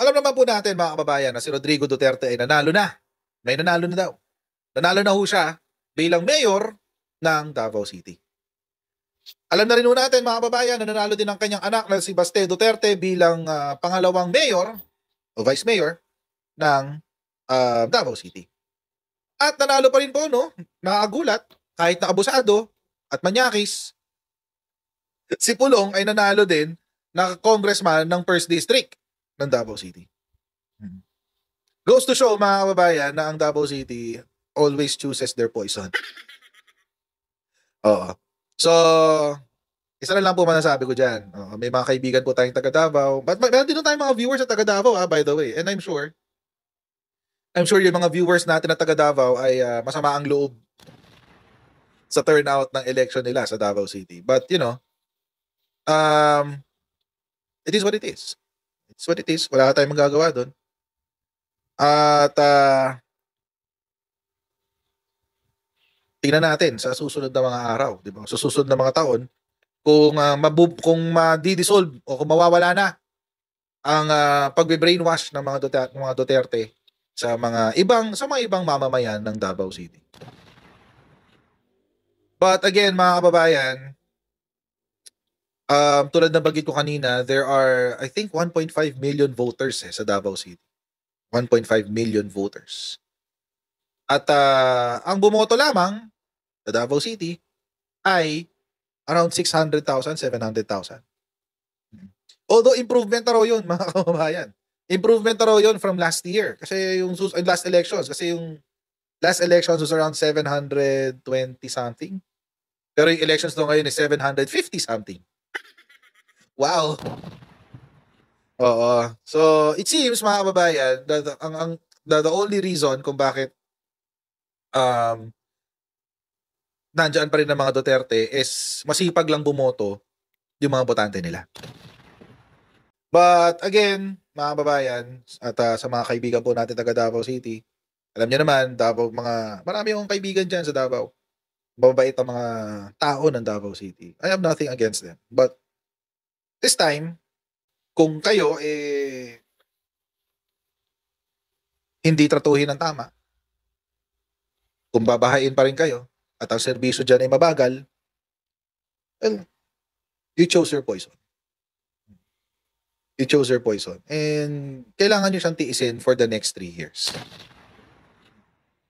alam naman po natin mga kababayan na si Rodrigo Duterte ay nanalo na. May nanalo na daw. Nanalo na ho siya bilang mayor ng Davao City. Alam na rin ho natin mga kababayan na nanalo din ang kanyang anak na si Baste Duterte bilang pangalawang mayor o vice mayor ng Davao City. At nanalo pa rin po, no? Nakagulat, kahit na abusado at manyakis, si Pulong ay nanalo din na congressman ng 1st District ng Davao City. Goes to show, mga kababayan, na ang Davao City always chooses their poison. Oo. So, isa na lang po masasabi ko dyan. May mga kaibigan po tayong taga Davao. But meron din tayong mga viewers sa taga Davao, by the way. And I'm sure yung mga viewers natin na taga Davao ay masama ang loob sa turnout ng election nila sa Davao City. But, you know, it is what it is. It's what it is. Wala tayong magagawa doon. At tingnan natin sa susunod na mga araw, di ba? Sa susunod na mga taon, kung ma-dissolve o kung mawawala na ang pagbe-brainwash ng mga Duterte sa mga ibang mamamayan ng Davao City. But again, mga kababayan, tulad ng bagit ko kanina, there are, I think, 1.5 million voters sa Davao City. 1.5 million voters. At ang bumoto lamang sa Davao City ay around 600,000, 700,000. Although improvement na raw yun, mga kababayan. Improvement na raw yun from last year. Kasi yung last elections, was around 720 something. Pero yung elections doon ngayon is 750 something. Wow. Oo. So, it seems, mga kababayan, the only reason kung bakit nandiyan pa rin ng mga Duterte is masipag lang bumoto yung mga botante nila. But again, mga kababayan, at sa mga kaibigan po natin taga Davao City, alam niyo naman, marami akong kaibigan dyan sa Davao. Mababait ang mga tao ng Davao City. I have nothing against them. But this time, kung kayo hindi tratuhin ng tama, kung babahain pa rin kayo, at ang serbisyo dyan ay mabagal, well, you chose your poison. You chose your poison. And kailangan nyo siyang tiisin for the next 3 years.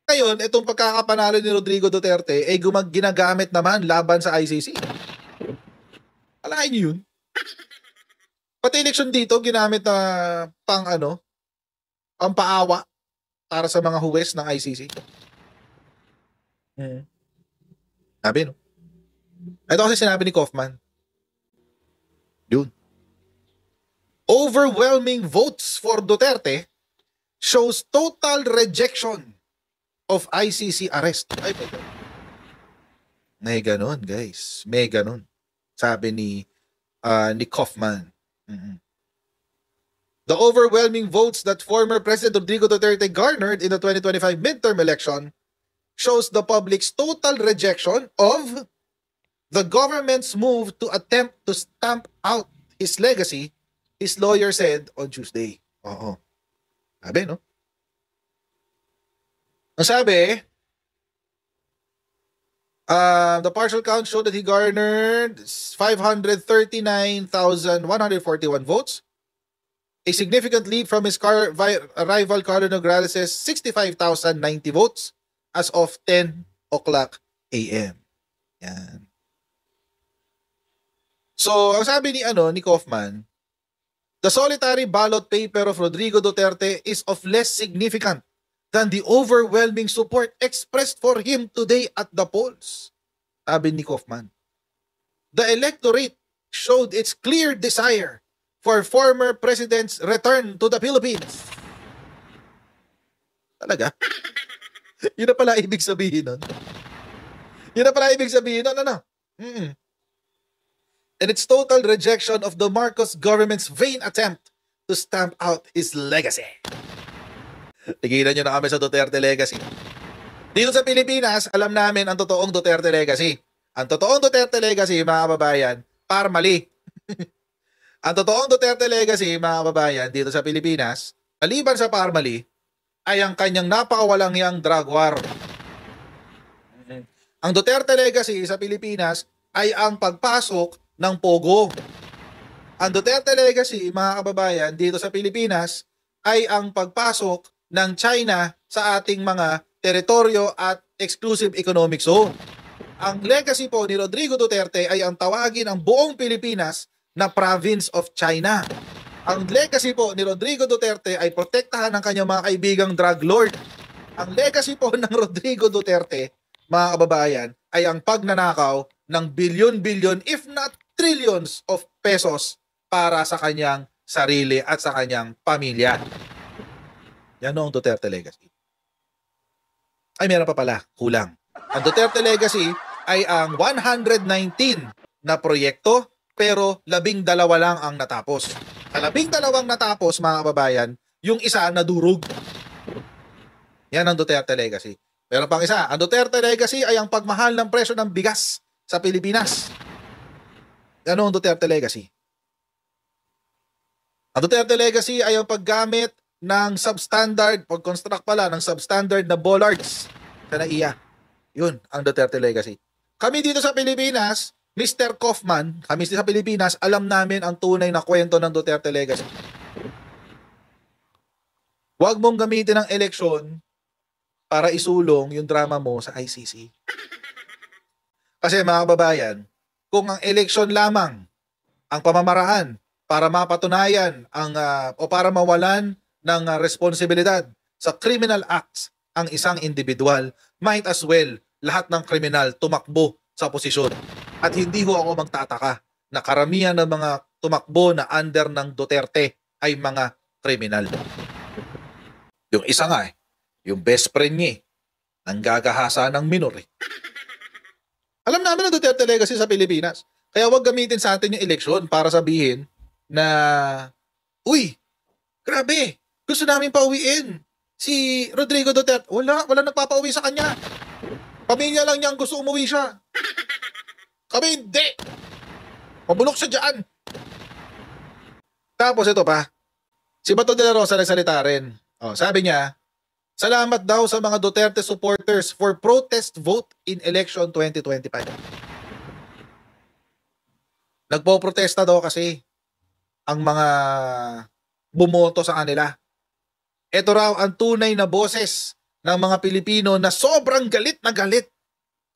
Ngayon, itong pagkakapanalo ni Rodrigo Duterte ay ginagamit naman laban sa ICC. Alain nyo yun? Pati election dito, ginamit na pang-paawa para sa mga huwes ng ICC. Sabi, no? Ito kasi sinabi ni Kaufman. Yun. Overwhelming votes for Duterte shows total rejection of ICC arrest. Ay, may ganun, guys. May ganun. Sabi ni Kaufman. The overwhelming votes that former President Rodrigo Duterte garnered in the 2025 midterm election shows the public's total rejection of the government's move to attempt to stamp out his legacy, his lawyer said on Tuesday. Oo. Sabi, no? Ang sabi, the partial count showed that he garnered 539,141 votes, a significant lead from his rival Carlo Nograles' 65,090 votes as of 10 o'clock a.m. Yan. So, ang sabi ni Kaufman, the solitary ballot paper of Rodrigo Duterte is of less significant than the overwhelming support expressed for him today at the polls. Sabi ni Kaufman. The electorate showed its clear desire for former president's return to the Philippines. Talaga? Yun na pala ibig sabihin nun. And its total rejection of the Marcos government's vain attempt to stamp out his legacy. Tigilan nyo na kami sa Duterte legacy. Dito sa Pilipinas, alam namin ang totoong Duterte legacy. Ang totoong Duterte legacy, mga kababayan, mali. Ang totoong Duterte legacy, mga kababayan, dito sa Pilipinas, maliban sa Parmali, ay ang kanyang napakawalang yang drug war. Ang Duterte legacy sa Pilipinas ay ang pagpasok ng Pogo. Ang Duterte legacy, mga kababayan, dito sa Pilipinas ay ang pagpasok ng China sa ating mga teritoryo at exclusive economic zone. Ang legacy po ni Rodrigo Duterte ay ang tawagin ang buong Pilipinas na province of China. Ang legacy po ni Rodrigo Duterte ay protektahan ng kanyang mga kaibigang drug lord. Ang legacy po ng Rodrigo Duterte, mga kababayan, ay ang pagnanakaw ng bilyon-bilyon if not trillions of pesos para sa kanyang sarili at sa kanyang pamilya. Yan ang Duterte legacy. Ay, meron pa pala, kulang. Ang Duterte legacy ay ang 119 na proyekto pero 12 lang ang natapos. Sa 12 natapos, mga kababayan, yung isa nadurog. Yan ang Duterte legacy. Meron pang isa, ang Duterte legacy ay ang pagmahal ng presyo ng bigas sa Pilipinas. Yan ang Duterte legacy. Ang Duterte legacy ay ang paggamit ng substandard, pag-construct pala ng substandard na bollards sa NAIA. Yun ang Duterte legacy. Kami dito sa Pilipinas, Mr. Kaufman, kami sa Pilipinas, alam namin ang tunay na kwento ng Duterte legacy. Huwag mong gamitin ang eleksyon para isulong yung drama mo sa ICC. Kasi mga kababayan, kung ang eleksyon lamang ang pamamaraan para mapatunayan ang o para mawalan ng responsibilidad sa criminal acts ang isang individual, might as well lahat ng kriminal tumakbo sa posisyon. At hindi ho ako magtataka na karamihan ng mga tumakbo na under ng Duterte ay mga kriminal. Yung isa nga yung best friend niya nanggagahasa ng minor Alam namin ang Duterte legacy sa Pilipinas. Kaya wag gamitin sa atin yung eleksyon para sabihin na, uy, grabe, gusto namin pauwiin si Rodrigo Duterte. Wala nagpapauwi sa kanya. Pamilya lang niyang gusto umuwi siya. Kami hindi. Mabulok siya dyan. Tapos ito pa, si Bato de la Rosa nagsalita rin. Sabi niya, salamat daw sa mga Duterte supporters for protest vote in election 2025. Nagpo-protesta daw kasi ang mga bumoto sa kanila. Ito raw ang tunay na boses ng mga Pilipino na sobrang galit na galit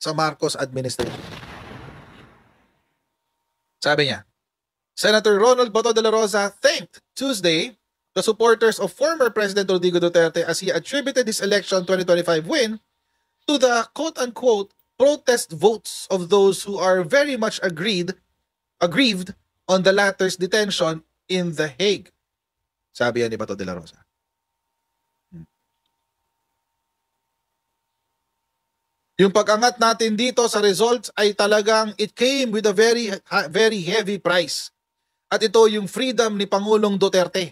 sa Marcos administration. Sabi niya, Senator Ronald Bato de la Rosa thanked Tuesday the supporters of former President Rodrigo Duterte as he attributed his election 2025 win to the quote-unquote protest votes of those who are very much aggrieved on the latter's detention in The Hague. Sabi yan ni Bato de la Rosa. Yung pag-angat natin dito sa results ay talagang it came with a very heavy price. At ito yung freedom ni Pangulong Duterte.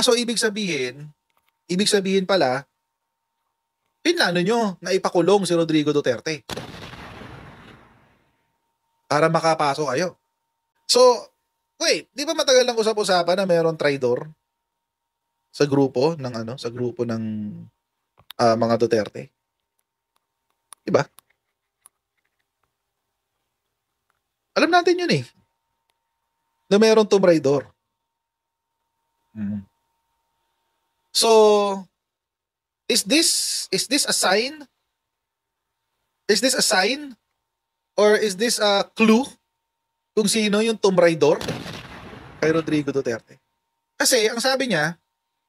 So ibig sabihin pala, pinlano nyo na ipakulong si Rodrigo Duterte para makapasok kayo. So, wait, di ba matagal lang usap-usapan na mayroong traidor sa grupo ng mga Duterte? Diba? Alam natin yun na mayroong tumraidor. So, is this a sign? Is this a sign? Or is this a clue kung sino yung tumraidor kay Rodrigo Duterte? Kasi ang sabi niya,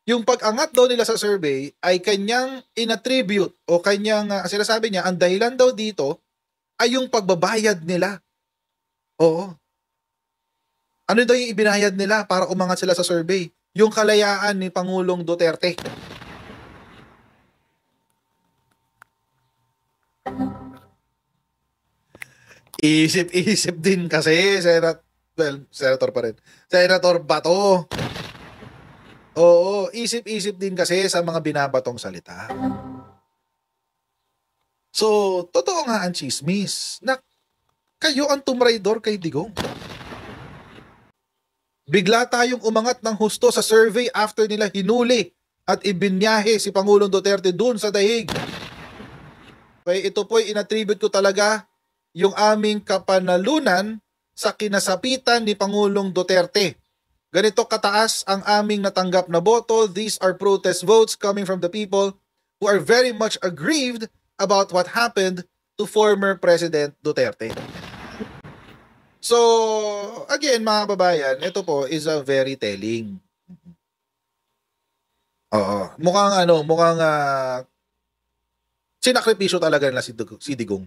yung pag-angat daw nila sa survey ay kanyang inattribute o kanyang, sinasabi niya, ang dahilan daw dito ay yung pagbabayad nila. Oo. Ano daw yung ibinayad nila para umangat sila sa survey? Yung kalayaan ni Pangulong Duterte. Isip-isip din kasi, Senator pa rin. Senator Bato. Oo, isip-isip din kasi sa mga binabatong salita. So, totoo nga ang chismis na kayo ang tumraidor kay Digong. Bigla tayong umangat ng husto sa survey after nila hinuli at ibinyahe si Pangulong Duterte dun sa dahig. Kaya ito po'y inattribute ko talaga yung aming kapanalunan sa kinasapitan ni Pangulong Duterte. Ganito kataas ang aming natanggap na boto. These are protest votes coming from the people who are very much aggrieved about what happened to former President Duterte. So, again mga babayan, ito po is a very telling. Mukhang sinakripisyo talaga nila si Digong.